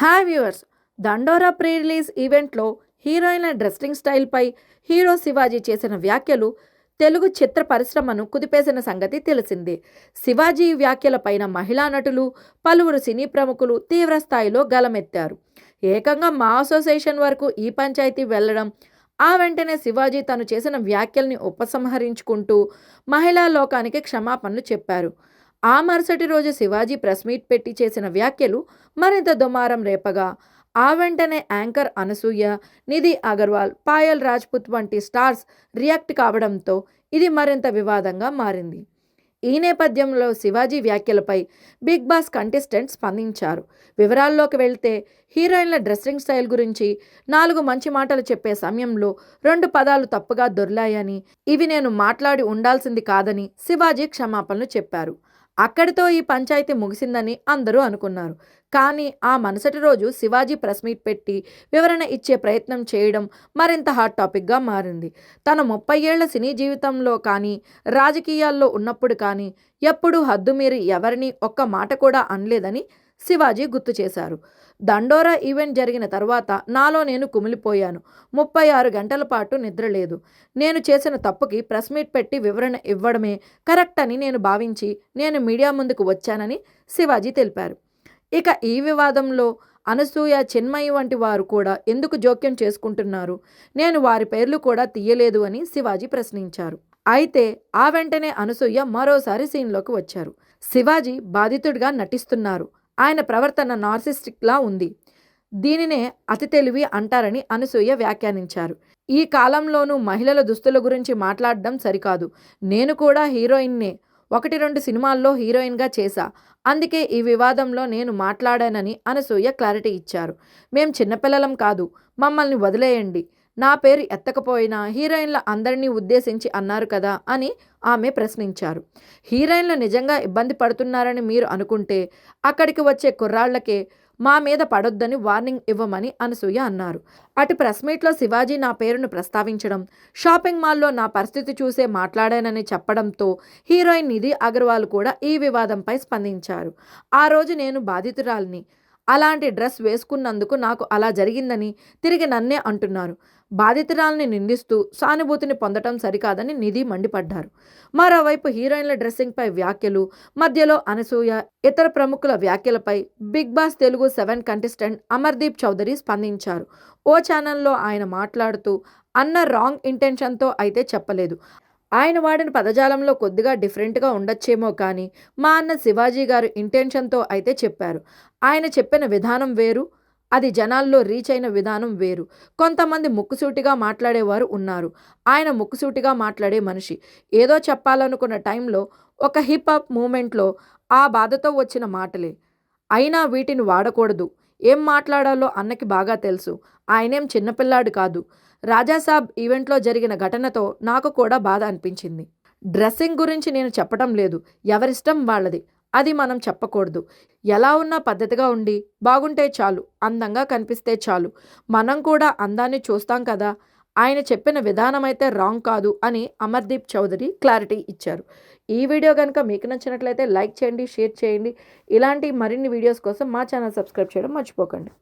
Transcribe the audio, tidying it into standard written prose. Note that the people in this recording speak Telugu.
హాయ్ వ్యూవర్స్, దండోరా ప్రీ రిలీజ్ ఈవెంట్లో హీరోయిన్ల డ్రెస్సింగ్ స్టైల్పై హీరో శివాజీ చేసిన వ్యాఖ్యలు తెలుగు చిత్ర పరిశ్రమను కుదిపేసిన సంగతి తెలిసిందే. శివాజీ వ్యాఖ్యలపైన మహిళా నటులు, పలువురు సినీ ప్రముఖులు తీవ్ర స్థాయిలో గలమెత్తారు. ఏకంగా మా అసోసియేషన్ వరకు ఈ పంచాయతీ వెళ్లడం, ఆ వెంటనే శివాజీ తను చేసిన వ్యాఖ్యల్ని ఉపసంహరించుకుంటూ మహిళా లోకానికి క్షమాపణలు చెప్పారు. ఆ మరుసటి రోజు శివాజీ ప్రెస్ మీట్ పెట్టి చేసిన వ్యాఖ్యలు మరింత దుమారం రేపగా, ఆ వెంటనే యాంకర్ అనసూయ, నిధి అగర్వాల్, పాయల్ రాజ్పుత్ వంటి స్టార్స్ రియాక్ట్ కావడంతో ఇది మరింత వివాదంగా మారింది. ఈ నేపథ్యంలో శివాజీ వ్యాఖ్యలపై బిగ్ బాస్ కంటెస్టెంట్స్ స్పందించారు. వివరాల్లోకి వెళ్తే, హీరోయిన్ల డ్రెస్సింగ్ స్టైల్ గురించి 4 మంచి మాటలు చెప్పే సమయంలో 2 పదాలు తప్పుగా దొర్లాయని, ఇవి నేను మాట్లాడి ఉండాల్సింది కాదని శివాజీ క్షమాపణలు చెప్పారు. అక్కడితో ఈ పంచాయతీ ముగిసిందని అందరూ అనుకున్నారు. కానీ ఆ మరుసటి రోజు శివాజీ ప్రెస్ మీట్ పెట్టి వివరణ ఇచ్చే ప్రయత్నం చేయడం మరింత హాట్ టాపిక్గా మారింది. తన 30 ఏళ్ల సినీ జీవితంలో కానీ, రాజకీయాల్లో ఉన్నప్పుడు కానీ ఎప్పుడూ హద్దుమీరి ఎవరినీ ఒక్క మాట కూడా అనలేదని శివాజీ గుర్తు చేశారు. దండోరా ఈవెంట్ జరిగిన తర్వాత నాలో నేను కుమిలిపోయాను. 36 గంటల పాటు నిద్రలేదు. నేను చేసిన తప్పుకి ప్రెస్ మీట్ పెట్టి వివరణ ఇవ్వడమే కరెక్ట్ అని నేను భావించి నేను మీడియా ముందుకు వచ్చానని శివాజీ తెలిపారు. ఇక ఈ వివాదంలో అనసూయ, చిన్మయి వంటి వారు కూడా ఎందుకు జోక్యం చేసుకుంటున్నారు? నేను వారి పేర్లు కూడా తీయలేదు అని శివాజీ ప్రశ్నించారు. అయితే ఆ వెంటనే అనసూయ మరోసారి సీన్లోకి వచ్చారు. శివాజీ బాధితుడిగా నటిస్తున్నారు. ఆయన ప్రవర్తన నార్సిస్టిక్లా ఉంది. దీనినే అతి తెలివి అంటారని అనసూయ వ్యాఖ్యానించారు. ఈ కాలంలోనూ మహిళల దుస్తుల గురించి మాట్లాడడం సరికాదు. నేను కూడా హీరోయిన్నే. 1-2 సినిమాల్లో హీరోయిన్గా చేశా. అందుకే ఈ వివాదంలో నేను మాట్లాడానని అనసూయ క్లారిటీ ఇచ్చారు. మేం చిన్నపిల్లలం కాదు, మమ్మల్ని వదిలేయండి. నా పేరు ఎత్తకపోయినా హీరోయిన్ల అందరినీ ఉద్దేశించి అన్నారు కదా అని ఆమె ప్రశ్నించారు. హీరోయిన్లు నిజంగా ఇబ్బంది పడుతున్నారని మీరు అనుకుంటే అక్కడికి వచ్చే కుర్రాళ్లకే మా మీద పడొద్దని వార్నింగ్ ఇవ్వమని అనసూయ అన్నారు. అటు ప్రెస్ మీట్లో శివాజీ నా పేరును ప్రస్తావించడం, షాపింగ్ మాల్లో నా పరిస్థితి చూసే మాట్లాడానని చెప్పడంతో హీరోయిన్ నిధి అగర్వాల్ కూడా ఈ వివాదంపై స్పందించారు. ఆ రోజు నేను బాధితురాలిని. అలాంటి డ్రెస్ వేసుకున్నందుకు నాకు అలా జరిగిందని తిరిగి నన్నే అంటున్నారు. బాధితురాల్ని నిందిస్తూ సానుభూతిని పొందటం సరికాదని నిధి మండిపడ్డారు. మరోవైపు హీరోయిన్ల డ్రెస్సింగ్పై వ్యాఖ్యలు, మధ్యలో అనసూయ, ఇతర ప్రముఖుల వ్యాఖ్యలపై Bigg Boss Telugu 7 contestant Amardeep Chowdary స్పందించారు. ఓ ఛానల్లో ఆయన మాట్లాడుతూ, అన్న రాంగ్ ఇంటెన్షన్తో అయితే చెప్పలేదు. ఆయన వాడిన పదజాలంలో కొద్దిగా డిఫరెంట్గా ఉండొచ్చేమో కానీ మా అన్న శివాజీ గారు ఇంటెన్షన్తో అయితే చెప్పారు. ఆయన చెప్పిన విధానం వేరు, అది జనాల్లో రీచ్ అయిన విధానం వేరు. కొంతమంది ముక్కుసూటిగా మాట్లాడేవారు ఉన్నారు. ఆయన ముక్కుసూటిగా మాట్లాడే మనిషి. ఏదో చెప్పాలనుకున్న టైంలో ఒక హిప్ హాప్ మూమెంట్లో ఆ బాధతో వచ్చిన మాటలే. అయినా వీటిని వాడకూడదు. ఏం మాట్లాడాలో అన్నకి బాగా తెలుసు. ఆయనేం చిన్నపిల్లాడు కాదు. రాజాసాబ్ ఈవెంట్లో జరిగిన ఘటనతో నాకు కూడా బాధ అనిపించింది. డ్రెస్సింగ్ గురించి నేను చెప్పటం లేదు. ఎవరిష్టం వాళ్ళది. అది మనం చెప్పకూడదు. ఎలా ఉన్నా పద్ధతిగా ఉండి బాగుంటే చాలు, అందంగా కనిపిస్తే చాలు. మనం కూడా అందాన్ని చూస్తాం కదా. ఆయన చెప్పిన విధానం అయితే రాంగ్ కాదు అని అమర్దీప్ చౌదరి క్లారిటీ ఇచ్చారు. ఈ వీడియో కనుక మీకు నచ్చినట్లయితే లైక్ చేయండి, షేర్ చేయండి. ఇలాంటి మరిన్ని వీడియోస్ కోసం మా ఛానల్ సబ్స్క్రైబ్ చేయడం మర్చిపోకండి.